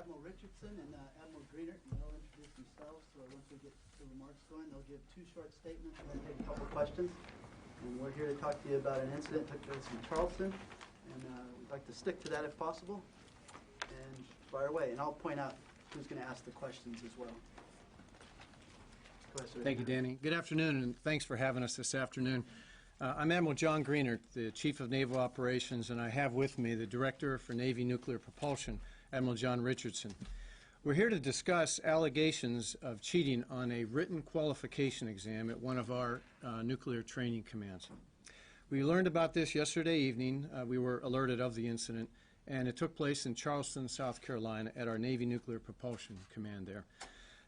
Admiral Richardson and Admiral Greenert, and they'll introduce themselves. So once we get the remarks going, they'll give 2 short statements and then take a couple questions. And we're here to talk to you about an incident that took place in Charleston, and we'd like to stick to that if possible. And fire away, and I'll point out who's going to ask the questions as well. Thank you, Danny. Good afternoon, and thanks for having us this afternoon. I'm Admiral John Greenert, the Chief of Naval Operations, and I have with me the Director for Navy Nuclear Propulsion, Admiral John Richardson. We're here to discuss allegations of cheating on a written qualification exam at one of our nuclear training commands. We learned about this yesterday evening. We were alerted of the incident, and it took place in Charleston, South Carolina, at our Navy Nuclear Propulsion Command there.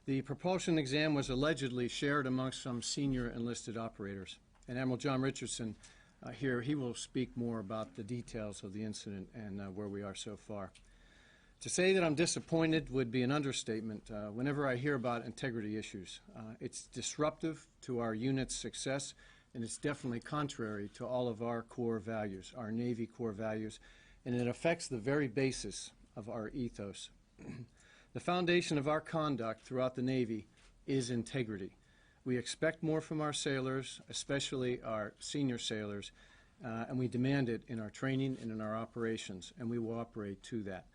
The propulsion exam was allegedly shared amongst some senior enlisted operators. And Admiral John Richardson here, he will speak more about the details of the incident and where we are so far. To say that I'm disappointed would be an understatement. Whenever I hear about integrity issues, it's disruptive to our unit's success, and it's definitely contrary to all of our core values, our Navy core values, and it affects the very basis of our ethos. The foundation of our conduct throughout the Navy is integrity. We expect more from our sailors, especially our senior sailors, and we demand it in our training and in our operations, and we will operate to that.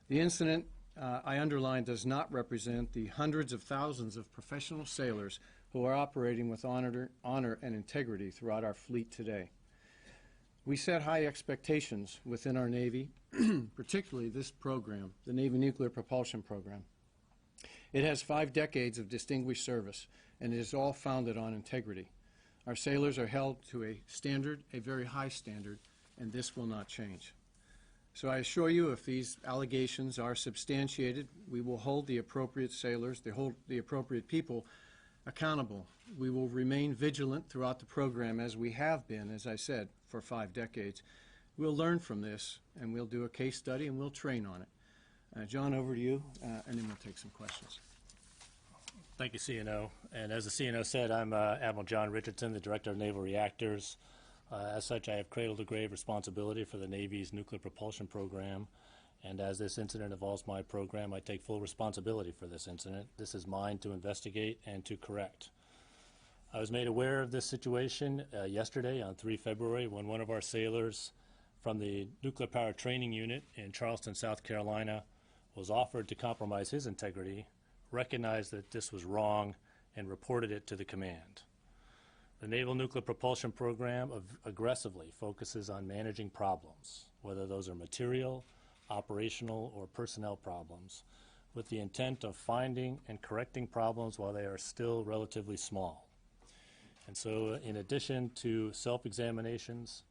The incident, I underline, does not represent the hundreds of thousands of professional sailors who are operating with honor and integrity throughout our fleet today. We set high expectations within our Navy, particularly this program, the Navy Nuclear Propulsion Program. It has 5 decades of distinguished service, and it is all founded on integrity. Our sailors are held to a standard, a very high standard, and this will not change. So I assure you, if these allegations are substantiated, we will hold the appropriate sailors, the appropriate people accountable. We will remain vigilant throughout the program, as we have been, as I said, for 5 decades. We'll learn from this, and we'll do a case study, and we'll train on it. John, over to you, and then we'll take some questions. Thank you, CNO. And as the CNO said, I'm Admiral John Richardson, the Director of Naval Reactors. As such, I have cradle-to-grave responsibility for the Navy's nuclear propulsion program. And as this incident involves my program, I take full responsibility for this incident. This is mine to investigate and to correct. I was made aware of this situation yesterday on 3 February when one of our sailors from the Nuclear Power Training Unit in Charleston, South Carolina, was offered to compromise his integrity, recognized that this was wrong, and reported it to the command. The Naval Nuclear Propulsion Program aggressively focuses on managing problems, whether those are material, operational, or personnel problems, with the intent of finding and correcting problems while they are still relatively small. And so, in addition to self-examinations,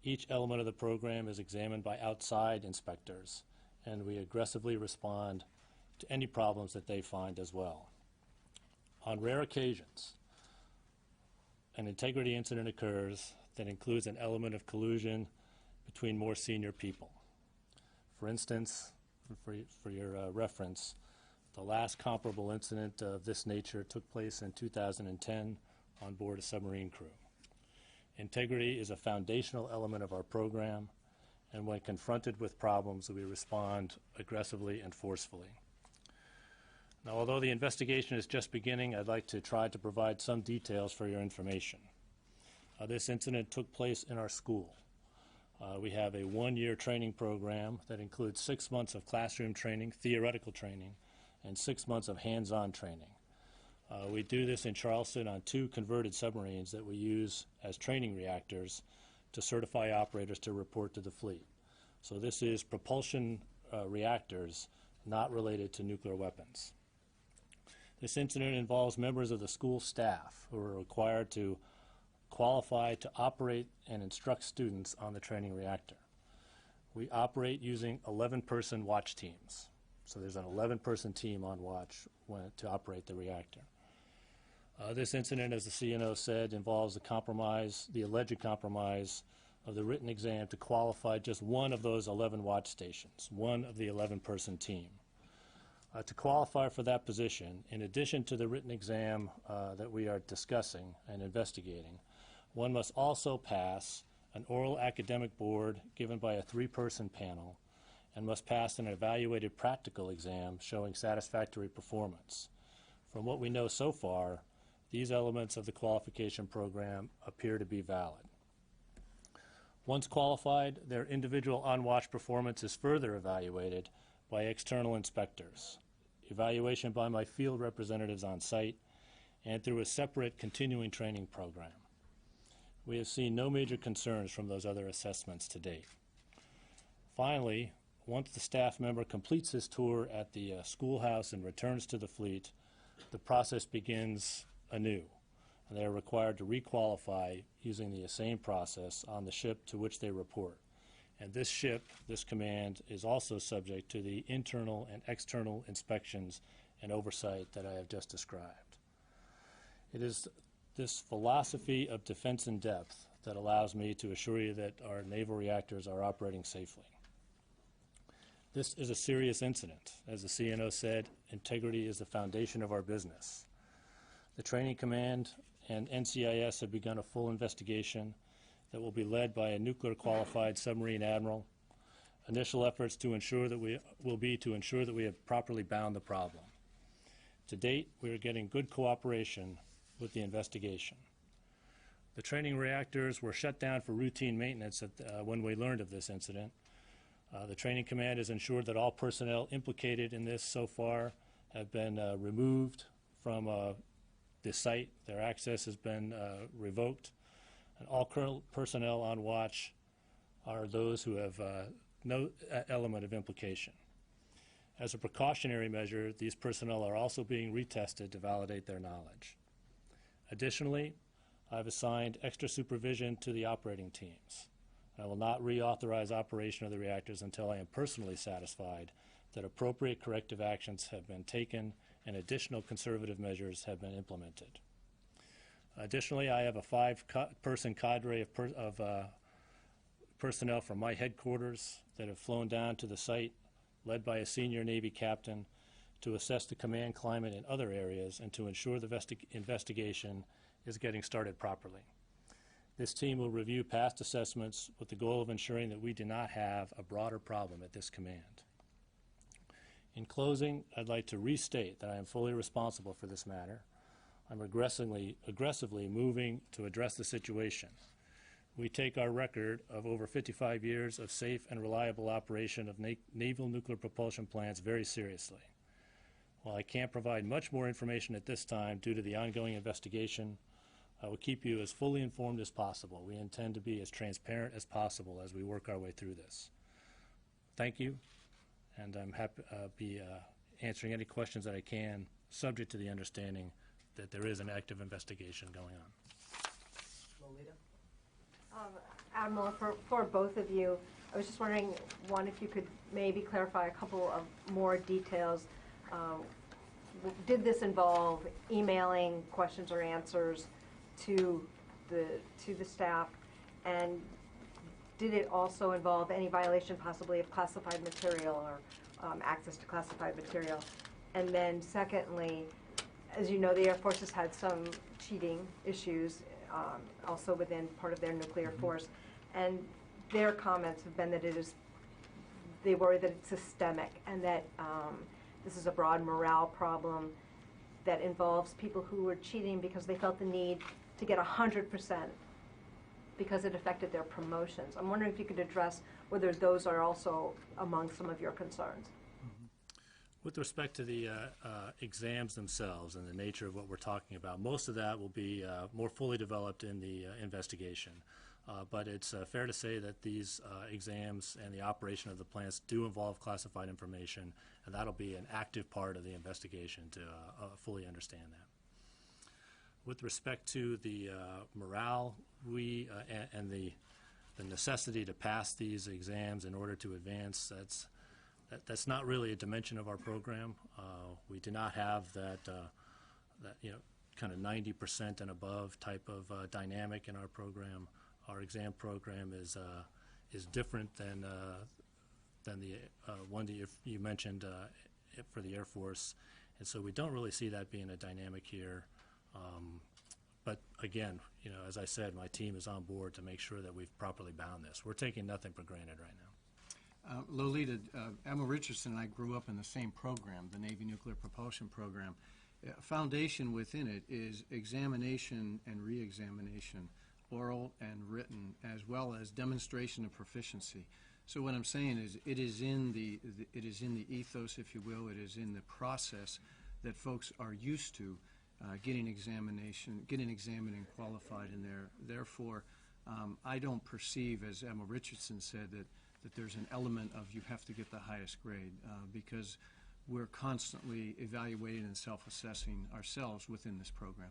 each element of the program is examined by outside inspectors, and we aggressively respond to any problems that they find as well. On rare occasions, an integrity incident occurs that includes an element of collusion between more senior people. For instance, for your reference, the last comparable incident of this nature took place in 2010 on board a submarine crew. Integrity is a foundational element of our program, and when confronted with problems, we respond aggressively and forcefully. Now, although the investigation is just beginning, I'd like to try to provide some details for your information. This incident took place in our school. We have a 1-year training program that includes 6 months of classroom training, theoretical training, and 6 months of hands-on training. We do this in Charleston on 2 converted submarines that we use as training reactors to certify operators to report to the fleet. So this is propulsion reactors not related to nuclear weapons. This incident involves members of the school staff who are required to qualify to operate and instruct students on the training reactor. We operate using 11-person watch teams. So there's an 11-person team on watch to operate the reactor. This incident, as the CNO said, involves the alleged compromise of the written exam to qualify just one of those 11 watch stations, one of the 11-person team. To qualify for that position, in addition to the written exam that we are discussing and investigating, one must also pass an oral academic board given by a 3-person panel and must pass an evaluated practical exam showing satisfactory performance. From what we know so far, these elements of the qualification program appear to be valid. Once qualified, their individual on-watch performance is further evaluated by external inspectors, evaluation by my field representatives on site, and through a separate continuing training program. We have seen no major concerns from those other assessments to date. Finally, once the staff member completes his tour at the schoolhouse and returns to the fleet, the process begins anew, and they are required to requalify using the same process on the ship to which they report. And this ship, this command, is also subject to the internal and external inspections and oversight that I have just described. It is this philosophy of defense in depth that allows me to assure you that our naval reactors are operating safely. This is a serious incident. As the CNO said, integrity is the foundation of our business. The Training Command and NCIS have begun a full investigation that will be led by a nuclear-qualified submarine admiral. Initial efforts to ensure that we have properly bound the problem. To date, we are getting good cooperation with the investigation. The training reactors were shut down for routine maintenance when we learned of this incident. The Training Command has ensured that all personnel implicated in this so far have been removed from the site. Their access has been revoked. And all current personnel on watch are those who have no element of implication. As a precautionary measure, these personnel are also being retested to validate their knowledge. Additionally, I've assigned extra supervision to the operating teams. I will not reauthorize operation of the reactors until I am personally satisfied that appropriate corrective actions have been taken and additional conservative measures have been implemented. Additionally, I have a 5-person cadre of personnel from my headquarters that have flown down to the site, led by a senior Navy captain, to assess the command climate in other areas and to ensure the investigation is getting started properly. This team will review past assessments with the goal of ensuring that we do not have a broader problem at this command. In closing, I'd like to restate that I am fully responsible for this matter. I'm aggressively moving to address the situation. We take our record of over 55 years of safe and reliable operation of naval nuclear propulsion plants very seriously. While I can't provide much more information at this time due to the ongoing investigation, I will keep you as fully informed as possible. We intend to be as transparent as possible as we work our way through this. Thank you, and I'm happy to be answering any questions that I can, subject to the understanding that there is an active investigation going on. Lolita? Admiral, for both of you, I was just wondering, one, if you could maybe clarify a couple of more details. Did this involve emailing questions or answers to the staff, and did it also involve any violation possibly of classified material or access to classified material? And then secondly, as you know, the Air Force has had some cheating issues also within part of their nuclear force, and their comments have been that they worry that it's systemic and that this is a broad morale problem that involves people who were cheating because they felt the need to get 100% because it affected their promotions. I'm wondering if you could address whether those are also among some of your concerns. With respect to the exams themselves and the nature of what we're talking about, most of that will be more fully developed in the investigation. But it's fair to say that these exams and the operation of the plants do involve classified information, and that'll be an active part of the investigation to fully understand that. With respect to the morale, and the necessity to pass these exams in order to advance, that's not really a dimension of our program. We do not have that kind of 90% and above type of dynamic in our program. Our exam program is different than the one that you mentioned for the Air Force, and so we don't really see that being a dynamic here. But again, as I said, my team is on board to make sure that we've properly bound this. We're taking nothing for granted right now. Lolita, Admiral Richardson and I grew up in the same program, the Navy Nuclear Propulsion Program. Foundation within it is examination and re-examination, oral and written, as well as demonstration of proficiency. So what I'm saying is, it is in the ethos, if you will. It is in the process that folks are used to getting examined and qualified in there. Therefore, I don't perceive, as Admiral Richardson said, that there's an element of you have to get the highest grade, because we're constantly evaluating and self-assessing ourselves within this program.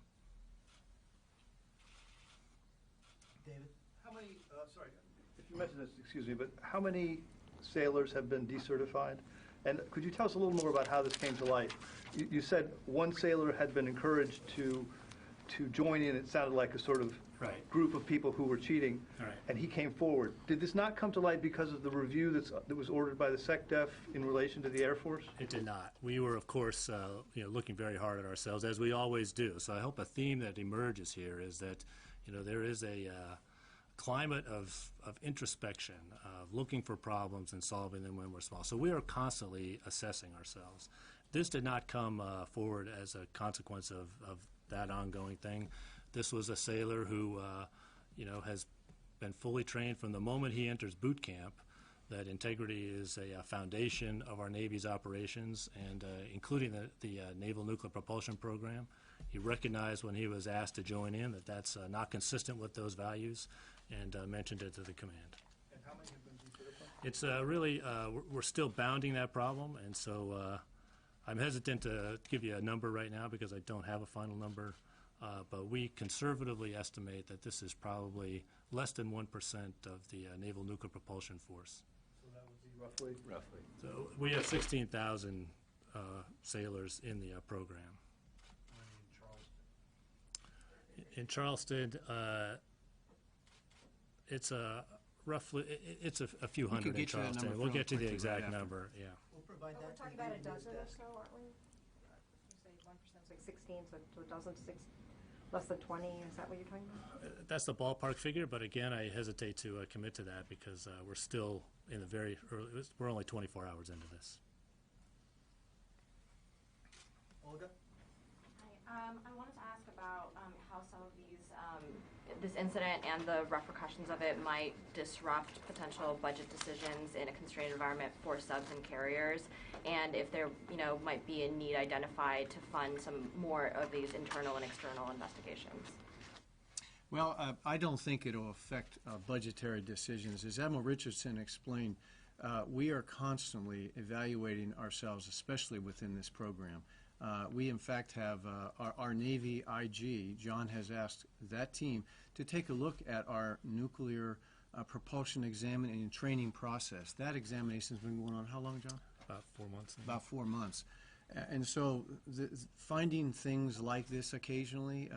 David? How many, sorry, if you mentioned this, excuse me, but how many sailors have been decertified? And could you tell us a little more about how this came to light? You said one sailor had been encouraged to join in. It sounded like a sort of Right. group of people who were cheating, Right. and he came forward. Did this not come to light because of the review that was ordered by the SecDef in relation to the Air Force? It did not. We were, of course, looking very hard at ourselves, as we always do. So I hope a theme that emerges here is that, there is a climate of introspection, of looking for problems and solving them when we're small. So we are constantly assessing ourselves. This did not come forward as a consequence of that ongoing thing. This was a sailor who, has been fully trained from the moment he enters boot camp, that integrity is a foundation of our Navy's operations, and including the Naval Nuclear Propulsion Program. He recognized when he was asked to join in that that's not consistent with those values, and mentioned it to the command. And how many have been decertified? It's really, we're still bounding that problem, and so I'm hesitant to give you a number right now because I don't have a final number. But we conservatively estimate that this is probably less than 1% of the Naval Nuclear Propulsion Force. So that would be roughly? So we have 16,000 sailors in the program. In Charleston, it's a few hundred in get you that number Charleston. We'll fairly get you the quickly exact right after. number, yeah. We'll provide But that. we're talking to about a the dozen or desk. so, aren't we? You say 1%, like 16, so a dozen to less than 20, is that what you're talking about? That's the ballpark figure, but again, I hesitate to commit to that because we're still in the very early, we're only 24 hours into this. Olga? Hi, I wanted to ask about how some of these, this incident and the repercussions of it might disrupt potential budget decisions in a constrained environment for subs and carriers, and if there, might be a need identified to fund some more of these internal and external investigations. Well, I don't think it'll affect budgetary decisions. As Admiral Richardson explained, we are constantly evaluating ourselves, especially within this program. We, in fact, have our Navy IG. John has asked that team to take a look at our nuclear propulsion examining and training process. That examination has been going on how long, John? About 4 months. About 4 months. And so finding things like this occasionally,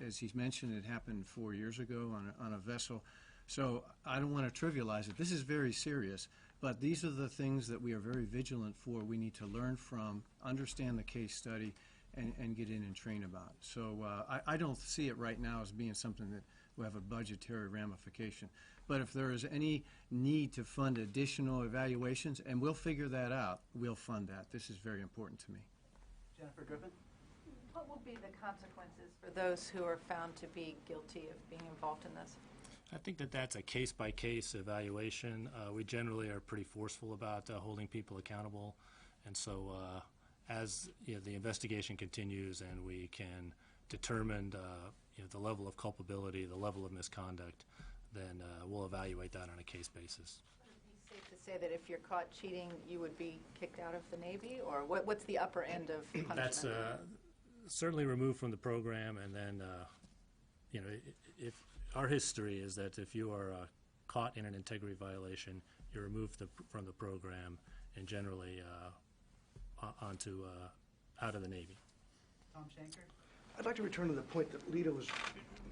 as he's mentioned, it happened 4 years ago on a vessel. So I don't want to trivialize it. This is very serious. But these are the things that we are very vigilant for. We need to learn from, understand the case study, and get in and train about. So I don't see it right now as being something that will have a budgetary ramification. But if there is any need to fund additional evaluations, and we'll figure that out, we'll fund that. This is very important to me. Jennifer Griffin? What will be the consequences for those who are found to be guilty of being involved in this? I think that that's a case-by-case evaluation. We generally are pretty forceful about holding people accountable, and so as the investigation continues and we can determine the level of culpability, the level of misconduct, then we'll evaluate that on a case basis. Would it be safe to say that if you're caught cheating, you would be kicked out of the Navy, or what's the upper end of punishment? That's certainly removed from the program, and then if our history is that if you are caught in an integrity violation, you're removed from the program and generally out of the Navy. Tom Shanker? I'd like to return to the point that Lita was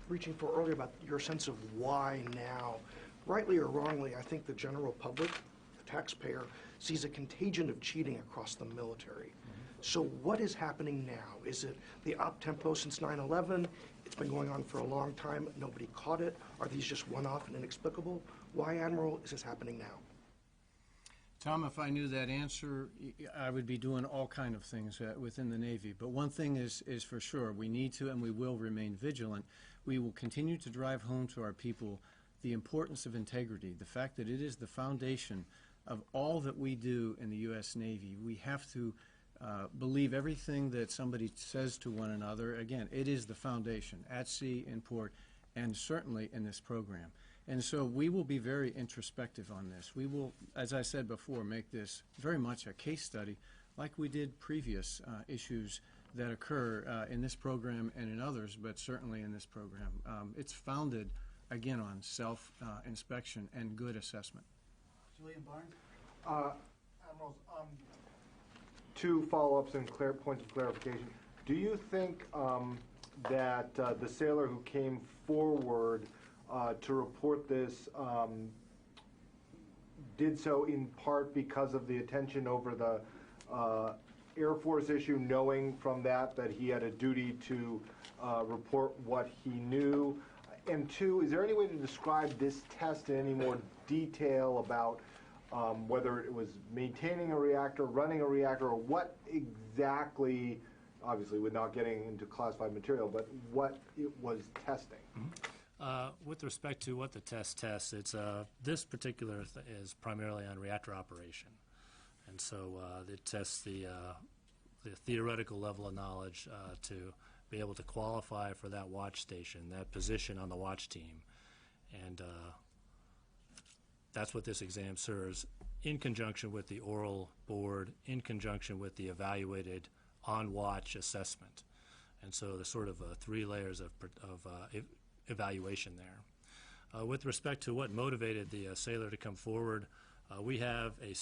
reaching for earlier about your sense of why now. Rightly or wrongly, I think the general public, the taxpayer, sees a contagion of cheating across the military. So what is happening now? Is it the op tempo since 9/11? It's been going on for a long time. Nobody caught it. Are these just one-off and inexplicable? Why, Admiral, is this happening now? Tom, if I knew that answer, I would be doing all kind of things within the Navy. But one thing is for sure, we need to and we will remain vigilant. We will continue to drive home to our people the importance of integrity, the fact that it is the foundation of all that we do in the U.S. Navy. We have to believe everything that somebody says to one another. Again, it is the foundation at sea, in port, and certainly in this program. And so we will be very introspective on this. We will, as I said before, make this very much a case study like we did previous issues that occur in this program and in others, but certainly in this program. It's founded, again, on self-inspection and good assessment. Julian Barnes? Admirals, two follow-ups and points of clarification. Do you think that the sailor who came forward to report this did so in part because of the attention over the Air Force issue, knowing from that he had a duty to report what he knew? And two, is there any way to describe this test in any more detail about whether it was maintaining a reactor, running a reactor, or what exactly, obviously without getting into classified material, but what it was testing? With respect to what the test tests, it's this particular is primarily on reactor operation, and so it tests the theoretical level of knowledge to be able to qualify for that watch station, that position on the watch team, and that's what this exam serves, in conjunction with the oral board, in conjunction with the evaluated on-watch assessment, and so there's sort of 3 layers of evaluation there. With respect to what motivated the sailor to come forward, we have a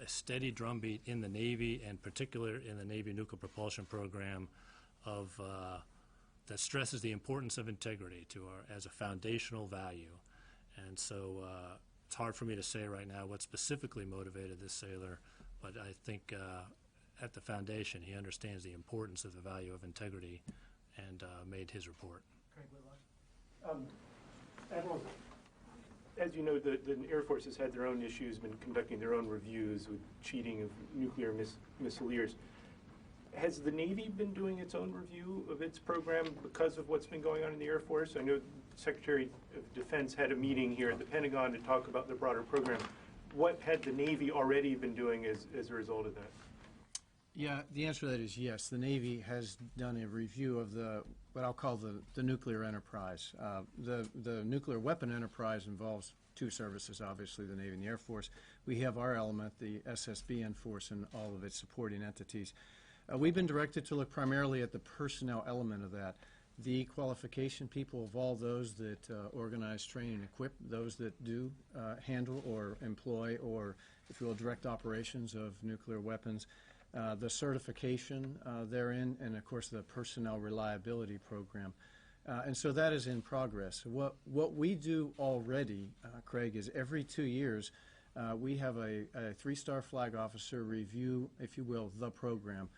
steady drumbeat in the Navy, and particularly in the Navy nuclear propulsion program, of that stresses the importance of integrity as a foundational value. And so it's hard for me to say right now what specifically motivated this sailor, but I think at the foundation he understands the importance of the value of integrity and made his report. Craig Whitlock? Admiral, as you know, the Air Force has had their own issues, been conducting their own reviews with cheating of nuclear missileers. Has the Navy been doing its own review of its program because of what's been going on in the Air Force? I know the Secretary of Defense had a meeting here at the Pentagon to talk about the broader program. What had the Navy already been doing as a result of that? Yeah, the answer to that is yes. The Navy has done a review of what I'll call the nuclear enterprise. The nuclear weapon enterprise involves 2 services, obviously, the Navy and the Air Force. We have our element, the SSBN force, and all of its supporting entities. We've been directed to look primarily at the personnel element of that. The qualification people of all those that organize, train, and equip, those that do handle or employ or, if you will, direct operations of nuclear weapons, the certification therein, and of course the personnel reliability program. And so that is in progress. What we do already, Craig, is every 2 years we have a 3-star flag officer review, if you will, the program,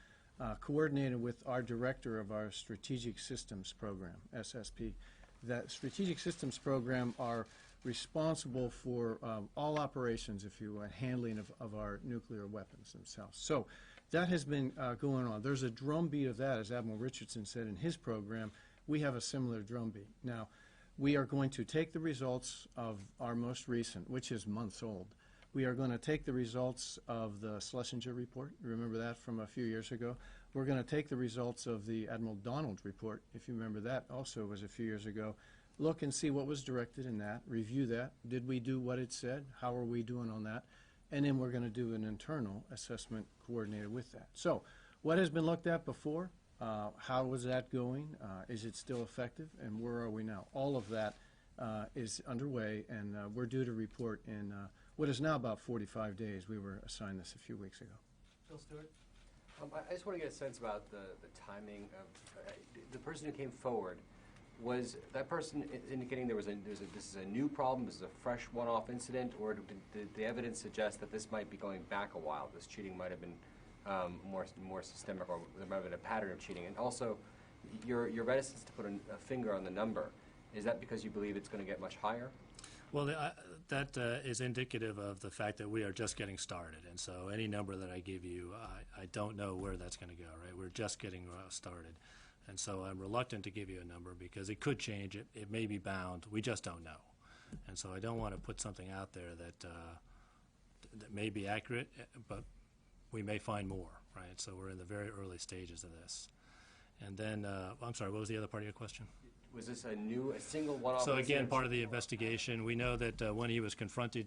coordinated with our director of our Strategic Systems Program, SSP. That Strategic Systems Program are responsible for all operations, if you will, handling of our nuclear weapons themselves. So that has been going on. There's a drumbeat of that, as Admiral Richardson said in his program. We have a similar drumbeat. Now, we are going to take the results of our most recent, which is months old. We are going to take the results of the Schlesinger report. Remember that from a few years ago? We're going to take the results of the Admiral Donald report, if you remember that also was a few years ago. Look and see what was directed in that, review that. Did we do what it said? How are we doing on that? And then we're going to do an internal assessment coordinated with that. So what has been looked at before? How was that going? Is it still effective? And where are we now? All of that is underway, and we're due to report in what is now about 45 days. We were assigned this a few weeks ago. Phil Stewart? I just want to get a sense about the timing of the person who came forward. Was that person indicating this is a new problem, this is a fresh one-off incident, or did the evidence suggest that this might be going back a while? This cheating might have been more systemic, or there might have been a pattern of cheating. And also, your reticence to put a finger on the number, is that because you believe it's going to get much higher? Well, that is indicative of the fact that we are just getting started, and so any number that I give you, I don't know where that's going to go, right? We're just getting started, and so I'm reluctant to give you a number because it could change. It may be bound. We just don't know, and so I don't want to put something out there that may be accurate, but we may find more, right? So we're in the very early stages of this. And then, I'm sorry, what was the other part of your question? Was this a single one-off? So again, incident? part of the investigation, we know that when he was confronted,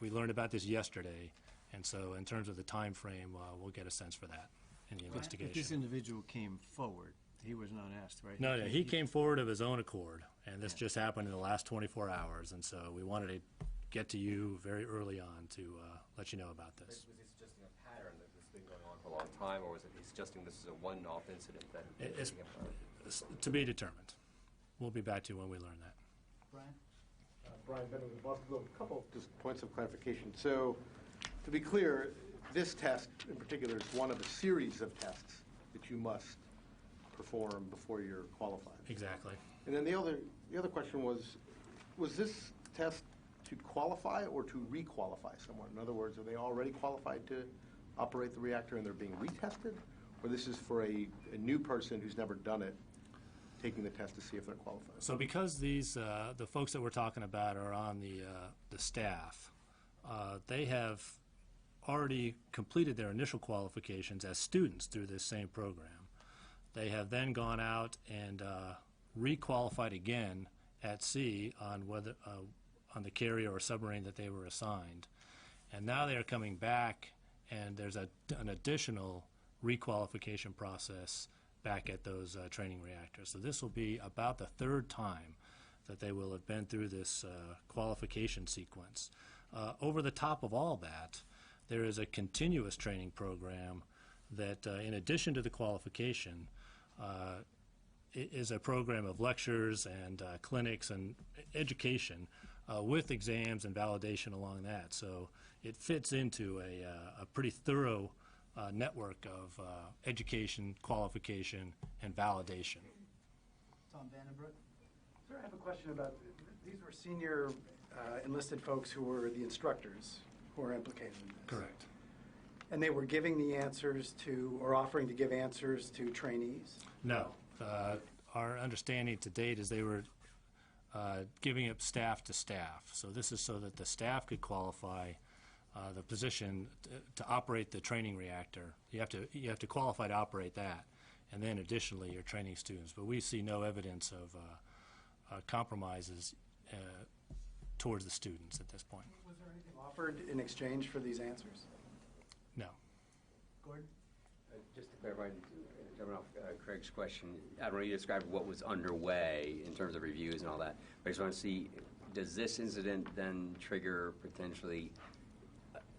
we learned about this yesterday, and so in terms of the time frame, we'll get a sense for that in the But investigation. this individual came forward. He was not asked, right? No, he came forward of his own accord, and this just happened in the last 24 hours, and so we wanted to get to you very early on to let you know about this. Was he suggesting a pattern that this has been going on for a long time, or was it he suggesting this is a one-off incident that? It's to be determined. We'll be back to you when we learn that. Brian? Brian Bennett with Boston Globe. A couple just points of clarification. So, to be clear, this test in particular is one of a series of tests that you must perform before you're qualified. Exactly. And then the other question was this test to qualify or to re-qualify someone? In other words, are they already qualified to operate the reactor and they're being retested? Or this is for a new person who's never done it, taking the test to see if they're qualified? So because these, the folks that we're talking about are on the staff, they have already completed their initial qualifications as students through this same program. They have then gone out and re-qualified again at sea on whether on the carrier or submarine that they were assigned. And now they are coming back, and there's an additional re-qualification process back at those training reactors. So this will be about the third time that they will have been through this qualification sequence. Over the top of all that, there is a continuous training program that, in addition to the qualification, is a program of lectures and clinics and education with exams and validation along that. So it fits into a pretty thorough network of education, qualification, and validation. Tom Vandenbroek? Sir, I have a question about, these were senior enlisted folks who were the instructors who were implicated in this. Correct. And they were giving the answers to, or offering to give answers to trainees? No. Our understanding to date is they were giving it staff to staff. So this is so that the staff could qualify the position to operate the training reactor. You have to qualify to operate that, and then additionally you're training students. But we see no evidence of compromises towards the students at this point. Was there anything offered in exchange for these answers? No. Gordon? Just to clarify, jumping off Craig's question, Admiral, you described what was underway in terms of reviews and all that, but I just want to see, does this incident then trigger potentially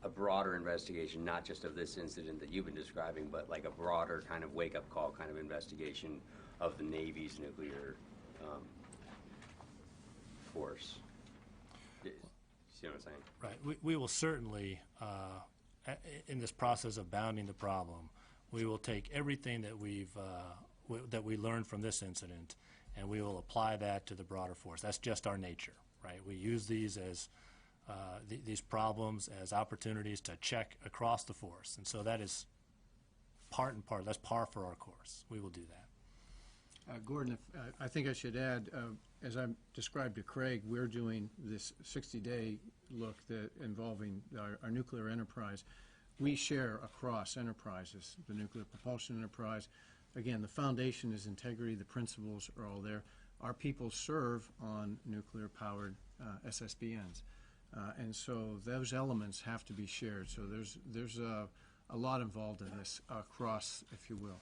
a broader investigation, not just of this incident that you've been describing, but like a broader kind of wake-up call kind of investigation of the Navy's nuclear force? You see what I'm saying? Right. We will certainly, in this process of bounding the problem, we will take everything that we learned from this incident, and we will apply that to the broader force. That's just our nature, right? We use these as these problems as opportunities to check across the force, and so that is part and part. That's par for our course. We will do that. Gordon, I think I should add, as I described to Craig, we're doing this 60-day look that involving our nuclear enterprise. We share across enterprises, the nuclear propulsion enterprise. Again, the foundation is integrity. The principles are all there. Our people serve on nuclear-powered SSBNs. And so those elements have to be shared. So there's a lot involved in this across, if you will.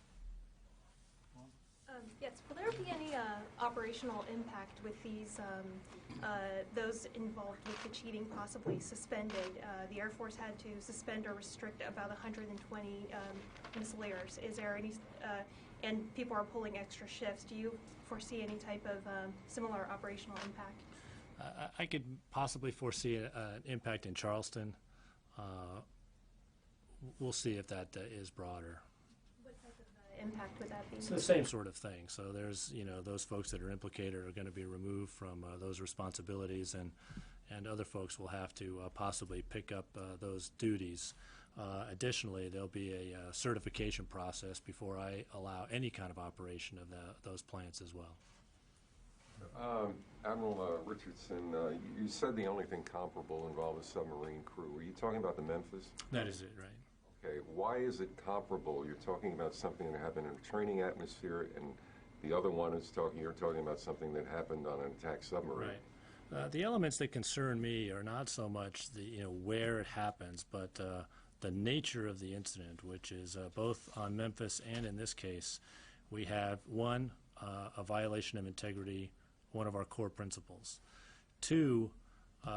Yes, will there be any operational impact with these, those involved with the cheating possibly suspended? The Air Force had to suspend or restrict about 120 missileers. Is there any, and people are pulling extra shifts. Do you foresee any type of similar operational impact? I could possibly foresee an impact in Charleston. We'll see if that is broader. What type of impact would that be? It's the same sort of thing. So there's, those folks that are implicated are going to be removed from those responsibilities, and and other folks will have to possibly pick up those duties. Additionally, there'll be a certification process before I allow any kind of operation of those plants as well. Admiral Richardson, you said the only thing comparable involved a submarine crew. Are you talking about the Memphis? That is it, right. Okay, why is it comparable? You're talking about something that happened in a training atmosphere, and the other one is you're talking about something that happened on an attack submarine. Right. The elements that concern me are not so much the where it happens, but the nature of the incident, which is both on Memphis and in this case, we have one, a violation of integrity, one of our core principles. Two,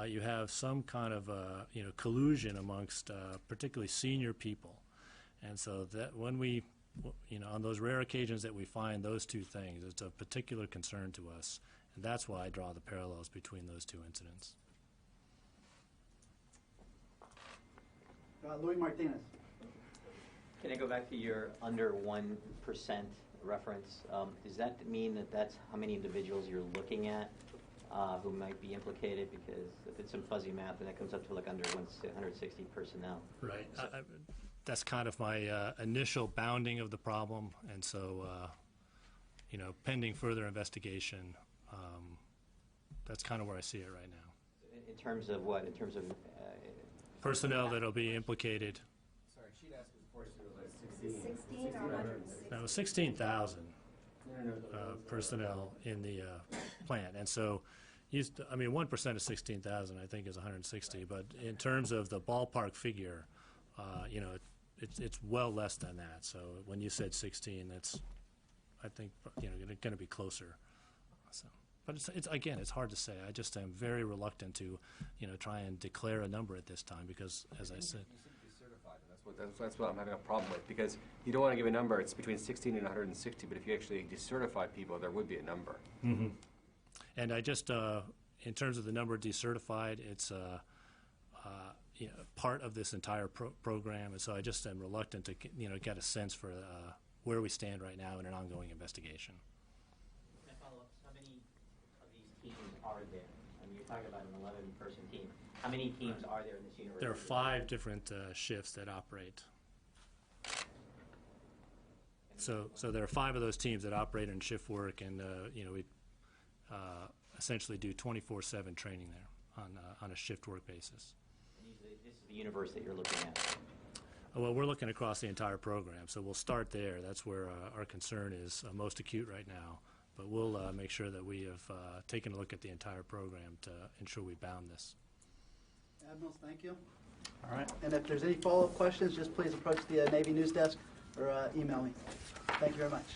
you have some kind of collusion amongst particularly senior people, and so that when we, on those rare occasions that we find those two things, it's of particular concern to us, and that's why I draw the parallels between those two incidents. Louis Martinez. Can I go back to your under 1% reference? Does that mean that that's how many individuals you're looking at who might be implicated? Because if it's some fuzzy math, then it comes up to like under 160 personnel. Right. That's kind of my initial bounding of the problem, and so, pending further investigation, that's kind of where I see it right now. In terms of what? In terms of personnel that'll be implicated. Sorry, she'd asked before she was like 16 or 160? No, 16,000 personnel in the plant, and so, 1% of 16,000 I think is 160, but in terms of the ballpark figure, it's well less than that. So when you said 16, that's, I think, going to be closer. So, but it's again, it's hard to say. I just am very reluctant to, try and declare a number at this time because, as I said. You said decertified, and that's what I'm having a problem with, because you don't want to give a number. It's between 16 and 160, but if you actually decertify people, there would be a number. Mm-hmm. And I just, in terms of the number decertified, it's part of this entire program, and so I just am reluctant to, get a sense for where we stand right now in an ongoing investigation. Can I follow up? How many of these teams are there? I mean, you're talking about an 11-person team. How many teams are there in this university? There are 5 different shifts that operate. So there are 5 of those teams that operate in shift work, and we essentially do 24/7 training there on a shift work basis. And this is the universe that you're looking at. Well, we're looking across the entire program, so we'll start there. That's where our concern is most acute right now. But we'll make sure that we have taken a look at the entire program to ensure we bound this. Admirals, thank you. All right. And if there's any follow-up questions, just please approach the Navy News Desk or email me. Thank you very much.